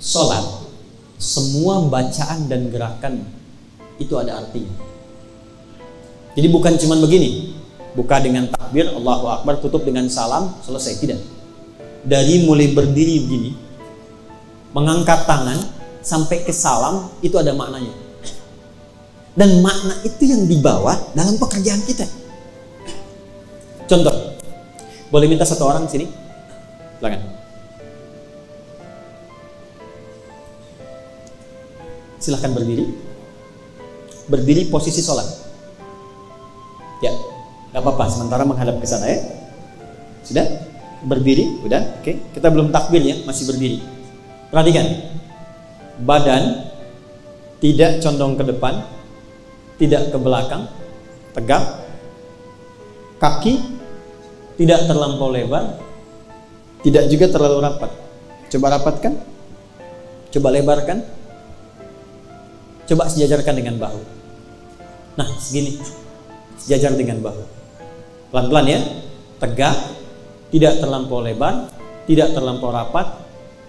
sholat, semua bacaan dan gerakan itu ada artinya. Jadi bukan cuma begini, buka dengan takbir, Allahu Akbar, tutup dengan salam, selesai. Tidak. Dari mulai berdiri begini, mengangkat tangan, sampai ke salam, itu ada maknanya. Dan makna itu yang dibawa dalam pekerjaan kita. Contoh, boleh minta satu orang sini? Silakan. Silahkan berdiri. Berdiri posisi sholat. Ya, gak apa-apa, sementara menghadap ke sana ya. Sudah? Berdiri, udah, oke. Kita belum takbir ya, masih berdiri. Perhatikan, badan tidak condong ke depan, tidak ke belakang, tegak. Kaki tidak terlampau lebar, tidak juga terlalu rapat. Coba rapatkan, coba lebarkan, coba sejajarkan dengan bahu. Nah, segini, sejajar dengan bahu. Pelan-pelan ya, tegak, tidak terlampau lebar, tidak terlampau rapat,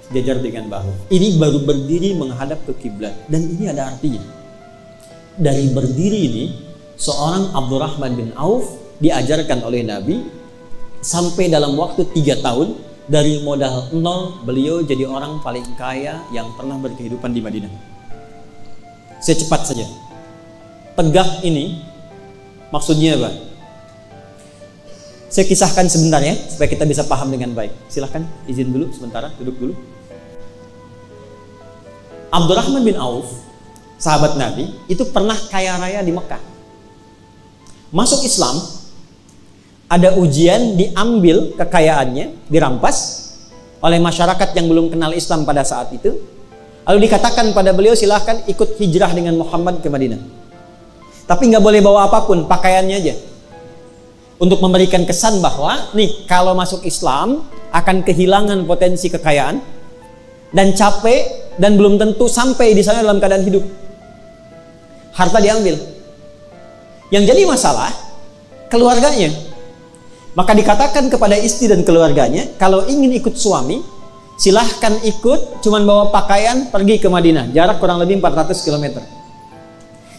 sejajar dengan bahu. Ini baru berdiri menghadap ke kiblat, dan ini ada artinya. Dari berdiri ini, seorang Abdurrahman bin Auf diajarkan oleh Nabi sampai dalam waktu 3 tahun, dari modal 0 beliau jadi orang paling kaya yang pernah berkehidupan di Madinah. Saya cepat saja. Tegak ini maksudnya apa? Saya kisahkan sebentar ya, supaya kita bisa paham dengan baik. Silahkan izin dulu sementara, duduk dulu. Abdurrahman bin Auf, sahabat Nabi, itu pernah kaya raya di Mekah. Masuk Islam, ada ujian, diambil kekayaannya, dirampas oleh masyarakat yang belum kenal Islam pada saat itu. Lalu dikatakan pada beliau, silahkan ikut hijrah dengan Muhammad ke Madinah. Tapi nggak boleh bawa apapun, pakaiannya aja. Untuk memberikan kesan bahwa, nih, kalau masuk Islam akan kehilangan potensi kekayaan dan capek, dan belum tentu sampai di sana dalam keadaan hidup. Harta diambil. Yang jadi masalah, keluarganya. Maka dikatakan kepada istri dan keluarganya, kalau ingin ikut suami, silahkan ikut, cuman bawa pakaian, pergi ke Madinah, jarak kurang lebih 400 km.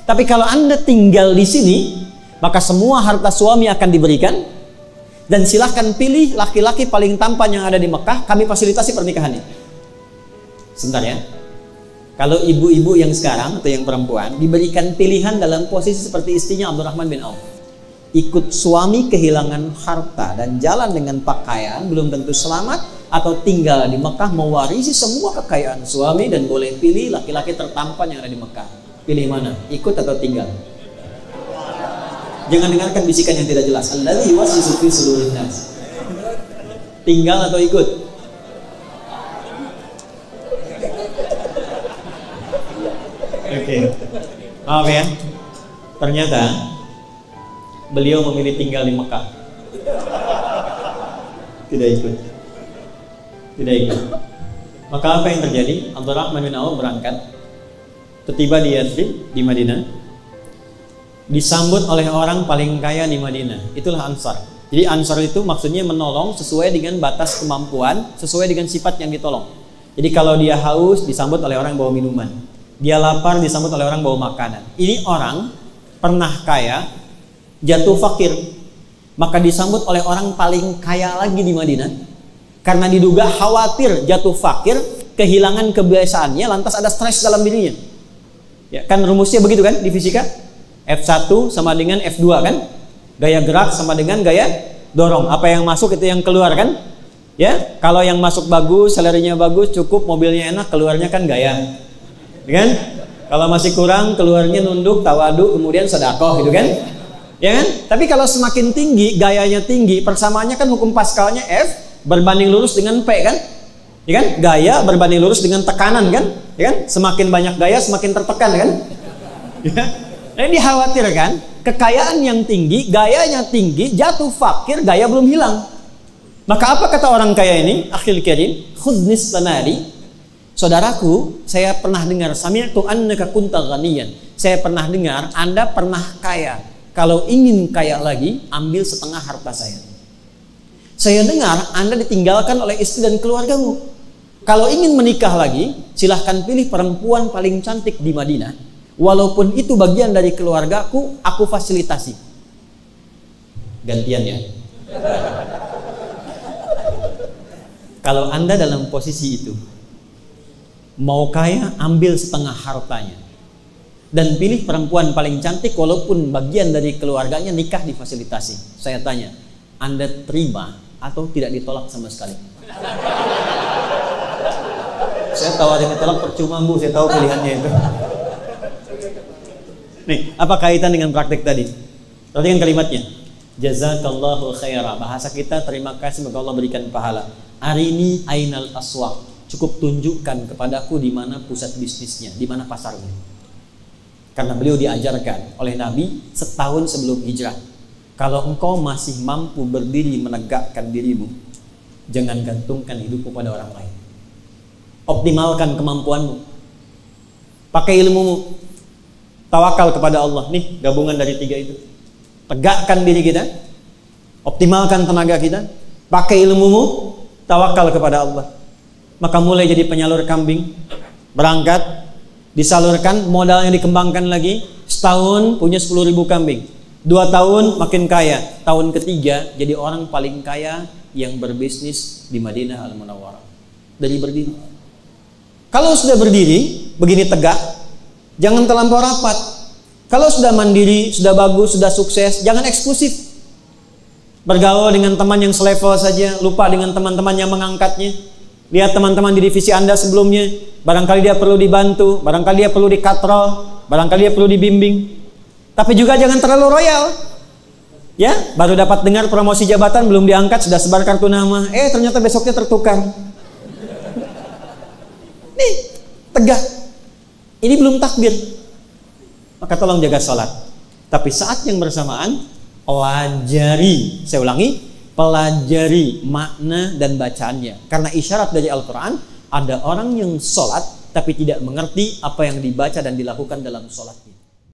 Tapi kalau Anda tinggal di sini, maka semua harta suami akan diberikan, dan silahkan pilih laki-laki paling tampan yang ada di Mekah, kami fasilitasi pernikahannya. Sebentar ya. Kalau ibu-ibu yang sekarang atau yang perempuan diberikan pilihan dalam posisi seperti istrinya Abdurrahman bin Auf, ikut suami kehilangan harta dan jalan dengan pakaian, belum tentu selamat, atau tinggal di Mekah mewarisi semua kekayaan suami dan boleh pilih laki-laki tertampan yang ada di Mekah. Pilih mana? Ikut atau tinggal? Jangan dengarkan bisikan yang tidak jelas. Alladzi yuwaswisu fi sudurin nas. Tinggal atau ikut? Oke. Maaf ya. Ternyata beliau memilih tinggal di Mekah. Tidak ikut. Tidak ikut. Maka apa yang terjadi? Abdurrahman bin Auf berangkat. Tiba di Yathrib, di Madinah, disambut oleh orang paling kaya di Madinah. Itulah Ansar. Jadi Ansar itu maksudnya menolong sesuai dengan batas kemampuan, sesuai dengan sifat yang ditolong. Jadi kalau dia haus, disambut oleh orang yang bawa minuman. Dia lapar, disambut oleh orang bawa makanan. Ini orang pernah kaya, jatuh fakir, maka disambut oleh orang paling kaya lagi di Madinah. Karena diduga khawatir jatuh fakir, kehilangan kebiasaannya, lantas ada stres dalam dirinya. Ya, kan rumusnya begitu kan di fisika? F1 sama dengan F2 kan? Gaya gerak sama dengan gaya dorong. Apa yang masuk itu yang keluar kan? Ya, kalau yang masuk bagus, salarinya bagus, cukup, mobilnya enak, keluarnya kan gaya. Ya kan? Kalau masih kurang, keluarnya nunduk, tawadu, kemudian sedekah gitu kan? Ya kan? Tapi kalau semakin tinggi, gayanya tinggi, persamaannya kan hukum Pascalnya F berbanding lurus dengan P kan? Ya kan? Gaya berbanding lurus dengan tekanan kan? Ya kan? Semakin banyak gaya semakin tertekan kan? Ya. Nah, ini khawatir kan? Kekayaan yang tinggi, gayanya tinggi, jatuh fakir, gaya belum hilang. Maka apa kata orang kaya ini? Akhil karim, khudnis tanari. Saudaraku, saya pernah dengar, sami'tu annaka kunta ghaniyan. Saya pernah dengar Anda pernah kaya. Kalau ingin kaya lagi, ambil setengah harta saya. Saya dengar Anda ditinggalkan oleh istri dan keluargamu. Kalau ingin menikah lagi, silahkan pilih perempuan paling cantik di Madinah. Walaupun itu bagian dari keluargaku, aku fasilitasi. Gantian ya. Kalau Anda dalam posisi itu, mau kaya, ambil setengah hartanya. Dan pilih perempuan paling cantik walaupun bagian dari keluarganya, nikah difasilitasi. Saya tanya, Anda terima atau tidak ditolak sama sekali? Saya tawarin ditolak percuma Bu, saya tahu pilihannya itu. Nih, apa kaitan dengan praktek tadi? Perhatikan kalimatnya. Jazakallahu khaira. Bahasa kita, terima kasih semoga Allah berikan pahala. Arini ainal aswaq. Cukup tunjukkan kepadaku di mana pusat bisnisnya, di mana pasarnya. Karena beliau diajarkan oleh Nabi setahun sebelum hijrah. Kalau engkau masih mampu berdiri menegakkan dirimu, jangan gantungkan hidupmu pada orang lain. Optimalkan kemampuanmu. Pakai ilmumu. Tawakal kepada Allah. Nih gabungan dari 3 itu. Tegakkan diri kita. Optimalkan tenaga kita. Pakai ilmumu. Tawakal kepada Allah. Maka mulai jadi penyalur kambing. Berangkat. Disalurkan, modalnya dikembangkan lagi. Setahun punya 10.000 kambing. 2 tahun makin kaya. Tahun ketiga jadi orang paling kaya yang berbisnis di Madinah Al-Munawwarah. Dari berdiri. Kalau sudah berdiri, begini tegak, jangan terlampau rapat. Kalau sudah mandiri, sudah bagus, sudah sukses, jangan eksklusif. Bergaul dengan teman yang selevel saja, lupa dengan teman-teman yang mengangkatnya. Lihat teman-teman di divisi Anda sebelumnya, barangkali dia perlu dibantu, barangkali dia perlu dikatrol, barangkali dia perlu dibimbing. Tapi juga jangan terlalu royal. Ya, baru dapat dengar promosi jabatan, belum diangkat, sudah sebar kartu nama. Ternyata besoknya tertukar. Nih, tegak. Ini belum takbir. Maka tolong jaga sholat. Tapi saat yang bersamaan, pelajari, saya ulangi, pelajari makna dan bacaannya. Karena isyarat dari Al-Quran, ada orang yang sholat tapi tidak mengerti apa yang dibaca dan dilakukan dalam sholatnya.